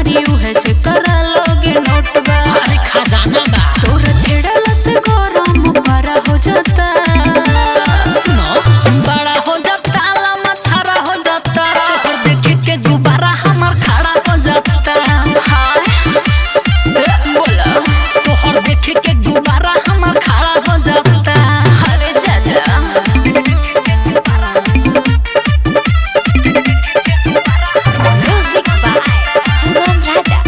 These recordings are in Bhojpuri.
मारी उहे चकरा लोगे नोटबा अरे खजाना बा तोर छेड़ल से गरम बड़ा हो जाता सुनो बड़ा हो जाता लम्बा छारा हो जाता तोहर देखे के गुब्बारा हमार खड़ा हो जाता हाय बोला तोहर देखे के गुब्बारा हमार खड़ा हो जाता अरे चाचा म्यूजिक बाय संगम राजा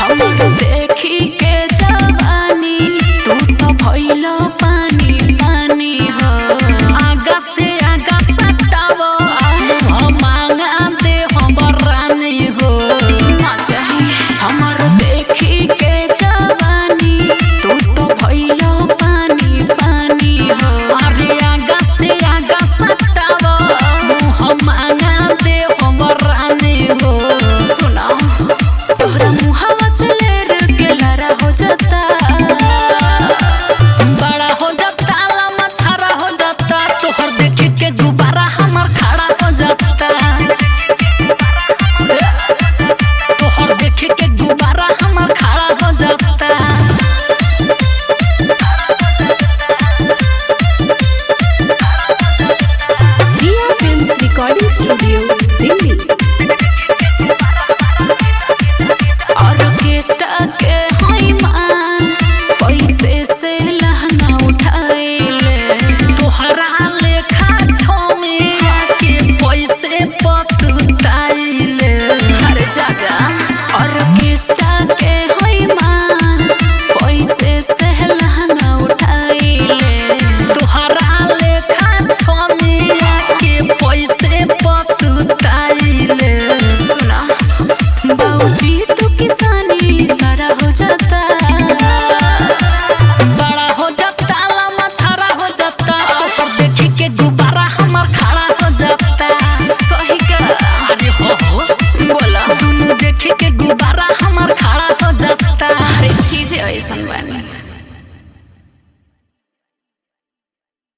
हमर देखी के जवानी तू तो भइलो पानी पानी हो आगा से आगा सटावो हम मांगा दे हमर रानी हो ना चाहिए हमर देखी के जवानी तू तो भइलो पानी पानी हो अरे आगा से आगा सटावो हम मांगा दे हमर रानी हो सुना तोहरा मुहावा से लेर के लरा हो जाता बड़ा हो जाता लम्बा छारा हो जाता तोहर देखे के गुब्बारा हमार खड़ा हो जाता तोहर देखे के गुब्बारा हमार खड़ा हो जाता रिया फिल्म्स रिकॉर्डिंग स्टूडियो